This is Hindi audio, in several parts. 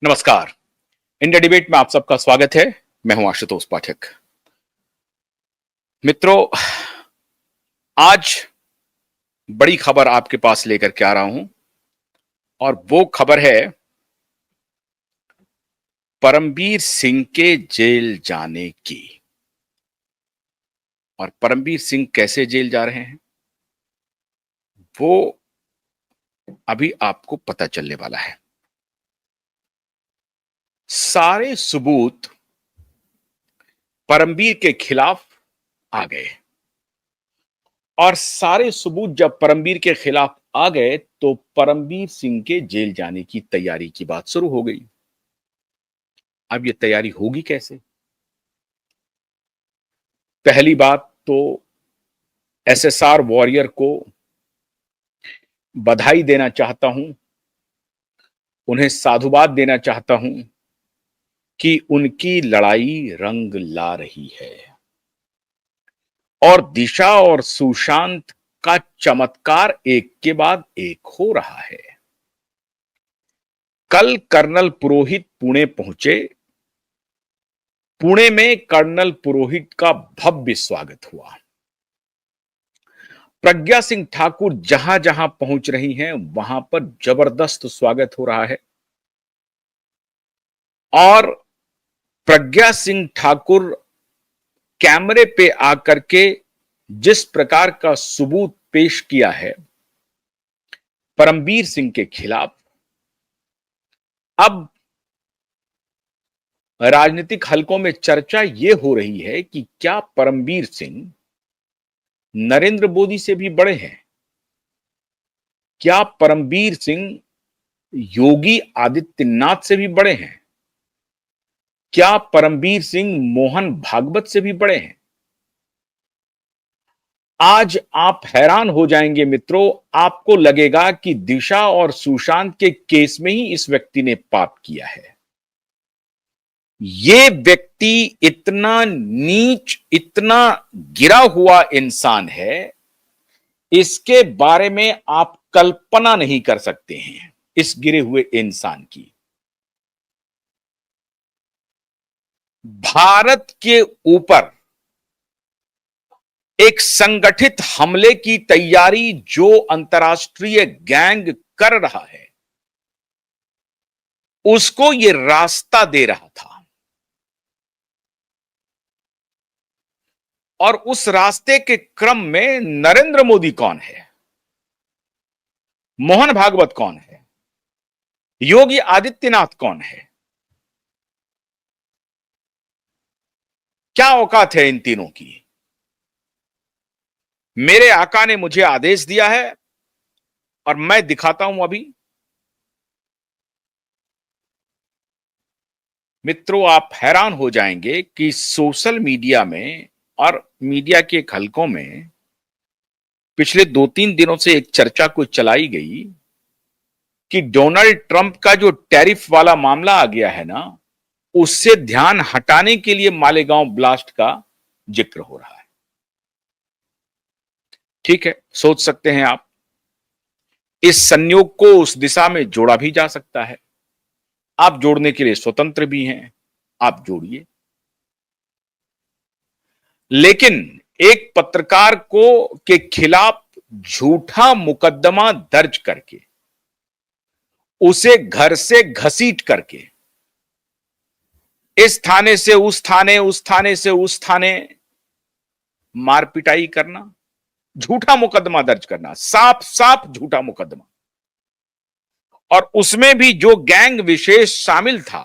नमस्कार। इंडिया डिबेट में आप सबका स्वागत है। मैं हूं आशुतोष पाठक। मित्रों, आज बड़ी खबर आपके पास लेकर के आ रहा हूं और वो खबर है परमबीर सिंह के जेल जाने की। और परमबीर सिंह कैसे जेल जा रहे हैं वो अभी आपको पता चलने वाला है। सारे सबूत परमबीर के खिलाफ आ गए और सारे सबूत जब परमबीर के खिलाफ आ गए तो परमबीर सिंह के जेल जाने की तैयारी की बात शुरू हो गई। अब ये तैयारी होगी कैसे? पहली बात तो एसएसआर वॉरियर को बधाई देना चाहता हूं, उन्हें साधुवाद देना चाहता हूं कि उनकी लड़ाई रंग ला रही है और दिशा और सुशांत का चमत्कार एक के बाद एक हो रहा है। कल कर्नल पुरोहित पुणे पहुंचे। पुणे में कर्नल पुरोहित का भव्य स्वागत हुआ। प्रज्ञा सिंह ठाकुर जहां जहां पहुंच रही हैं वहां पर जबरदस्त स्वागत हो रहा है और प्रज्ञा सिंह ठाकुर कैमरे पे आकर के जिस प्रकार का सबूत पेश किया है परमबीर सिंह के खिलाफ, अब राजनीतिक हलकों में चर्चा यह हो रही है कि क्या परमबीर सिंह नरेंद्र मोदी से भी बड़े हैं? क्या परमबीर सिंह योगी आदित्यनाथ से भी बड़े हैं? क्या परमबीर सिंह मोहन भागवत से भी बड़े हैं? आज आप हैरान हो जाएंगे मित्रों, आपको लगेगा कि दिशा और सुशांत के केस में ही इस व्यक्ति ने पाप किया है। ये व्यक्ति इतना नीच, इतना गिरा हुआ इंसान है, इसके बारे में आप कल्पना नहीं कर सकते हैं इस गिरे हुए इंसान की। भारत के ऊपर एक संगठित हमले की तैयारी जो अंतर्राष्ट्रीय गैंग कर रहा है उसको यह रास्ता दे रहा था और उस रास्ते के क्रम में नरेंद्र मोदी कौन है, मोहन भागवत कौन है, योगी आदित्यनाथ कौन है? क्या औकात है इन तीनों की? मेरे आका ने मुझे आदेश दिया है और मैं दिखाता हूं अभी। मित्रों, आप हैरान हो जाएंगे कि सोशल मीडिया में और मीडिया के हलकों में पिछले 2-3 दिनों से एक चर्चा को चलाई गई कि डोनाल्ड ट्रंप का जो टैरिफ वाला मामला आ गया है ना, उससे ध्यान हटाने के लिए मालेगांव ब्लास्ट का जिक्र हो रहा है। ठीक है, सोच सकते हैं आप, इस संयोग को उस दिशा में जोड़ा भी जा सकता है। आप जोड़ने के लिए स्वतंत्र भी हैं, आप जोड़िए। लेकिन एक पत्रकार को के खिलाफ झूठा मुकदमा दर्ज करके उसे घर से घसीट करके इस थाने से उस थाने, उस थाने से उस थाने मारपिटाई करना, झूठा मुकदमा दर्ज करना, साफ साफ झूठा मुकदमा, और उसमें भी जो गैंग विशेष शामिल था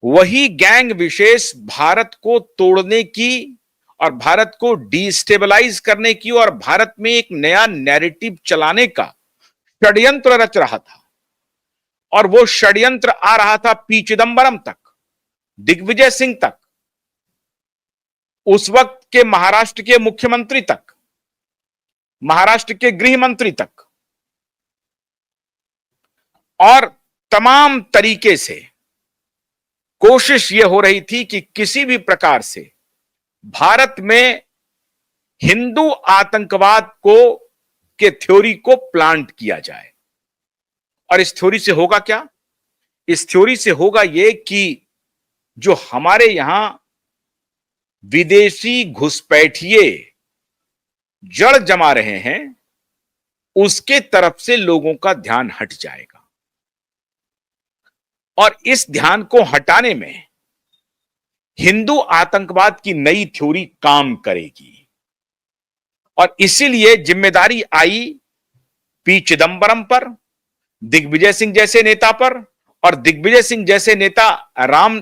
वही गैंग विशेष भारत को तोड़ने की और भारत को डिस्टेबलाइज करने की और भारत में एक नया नैरेटिव चलाने का षड्यंत्र रच रहा था। और वो षड्यंत्र आ रहा था पी चिदंबरम तक, दिग्विजय सिंह तक, उस वक्त के महाराष्ट्र के मुख्यमंत्री तक, महाराष्ट्र के गृह मंत्री तक, और तमाम तरीके से कोशिश यह हो रही थी कि किसी भी प्रकार से भारत में हिंदू आतंकवाद को के थ्योरी को प्लांट किया जाए। और इस थ्योरी से होगा क्या? इस थ्योरी से होगा ये कि जो हमारे यहां विदेशी घुसपैठिए जड़ जमा रहे हैं उसके तरफ से लोगों का ध्यान हट जाएगा और इस ध्यान को हटाने में हिंदू आतंकवाद की नई थ्योरी काम करेगी और इसीलिए जिम्मेदारी आई पी चिदंबरम पर, दिग्विजय सिंह जैसे नेता पर। और दिग्विजय सिंह जैसे नेता राम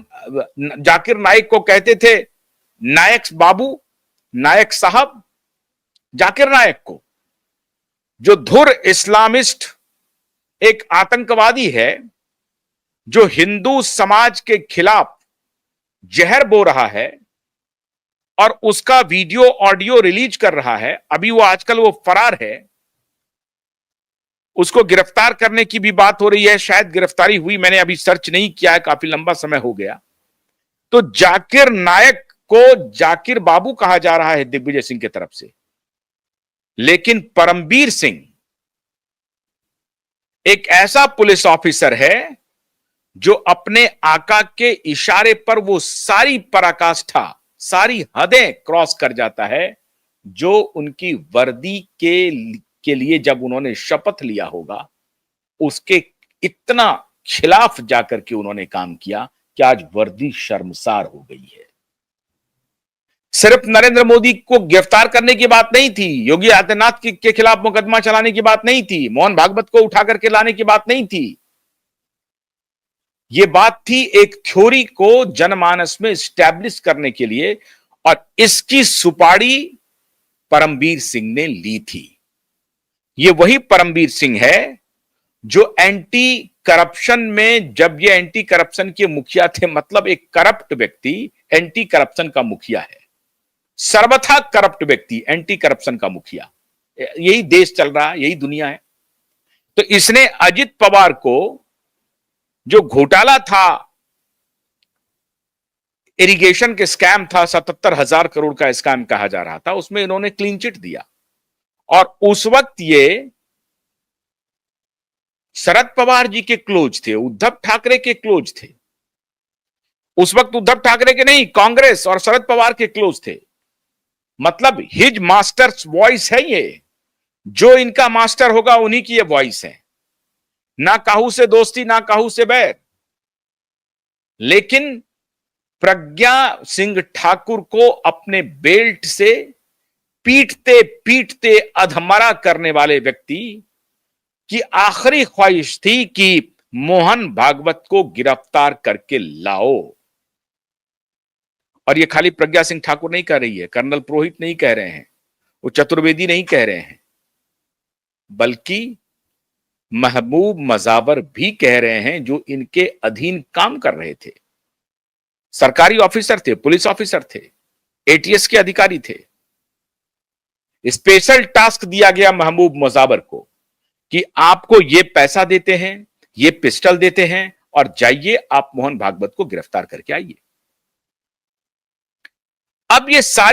जाकिर नाइक को कहते थे नायक बाबू, नायक साहब। जाकिर नाइक को, जो धुर इस्लामिस्ट एक आतंकवादी है, जो हिंदू समाज के खिलाफ जहर बो रहा है और उसका वीडियो ऑडियो रिलीज कर रहा है। अभी वो आजकल वो फरार है, उसको गिरफ्तार करने की भी बात हो रही है। शायद गिरफ्तारी हुई, मैंने अभी सर्च नहीं किया है, काफी लंबा समय हो गया। तो जाकिर नायक को जाकिर बाबू कहा जा रहा है दिग्विजय सिंह की तरफ से, लेकिन परमबीर सिंह एक ऐसा पुलिस ऑफिसर है जो अपने आका के इशारे पर वो सारी पराकाष्ठा, सारी हदें क्रॉस कर जाता है जो उनकी वर्दी के लिए जब उन्होंने शपथ लिया होगा उसके इतना खिलाफ जाकर के उन्होंने काम किया कि आज वर्दी शर्मसार हो गई है। सिर्फ नरेंद्र मोदी को गिरफ्तार करने की बात नहीं थी, योगी आदित्यनाथ के खिलाफ मुकदमा चलाने की बात नहीं थी, मोहन भागवत को उठा करके लाने की बात नहीं थी। यह बात थी एक थ्योरी को जनमानस में स्टैब्लिश करने के लिए, और इसकी सुपारी परमबीर सिंह ने ली थी। यह वही परमबीर सिंह है जो एंटी करप्शन में, जब ये एंटी करप्शन के मुखिया थे, मतलब एक करप्ट व्यक्ति एंटी करप्शन का मुखिया है, सर्वथा करप्ट व्यक्ति एंटी करप्शन का मुखिया। यही देश चल रहा है, यही दुनिया है। तो इसने अजित पवार को, जो घोटाला था, इरिगेशन के स्कैम था, 77,000 करोड़ का स्कैम कहा जा रहा था, उसमें इन्होंने क्लीन चिट दिया। और उस वक्त ये शरद पवार जी के क्लोज थे, उद्धव ठाकरे के क्लोज थे। उस वक्त उद्धव ठाकरे के नहीं, कांग्रेस और शरद पवार के क्लोज थे। मतलब हिज मास्टर्स वॉइस है ये, जो इनका मास्टर होगा उन्हीं की ये वॉइस है। ना काहू से दोस्ती, ना काहू से बैर। लेकिन प्रज्ञा सिंह ठाकुर को अपने बेल्ट से पीटते पीटते अधमरा करने वाले व्यक्ति की आखिरी ख्वाहिश थी कि मोहन भागवत को गिरफ्तार करके लाओ। और ये खाली प्रज्ञा सिंह ठाकुर नहीं कह रही है, कर्नल पुरोहित नहीं कह रहे हैं, वो चतुर्वेदी नहीं कह रहे हैं, बल्कि महबूब मजावर भी कह रहे हैं, जो इनके अधीन काम कर रहे थे, सरकारी ऑफिसर थे, पुलिस ऑफिसर थे, एटीएस के अधिकारी थे। स्पेशल टास्क दिया गया महबूब मुजावर को कि आपको ये पैसा देते हैं, ये पिस्टल देते हैं और जाइए आप मोहन भागवत को गिरफ्तार करके आइए। अब ये सारी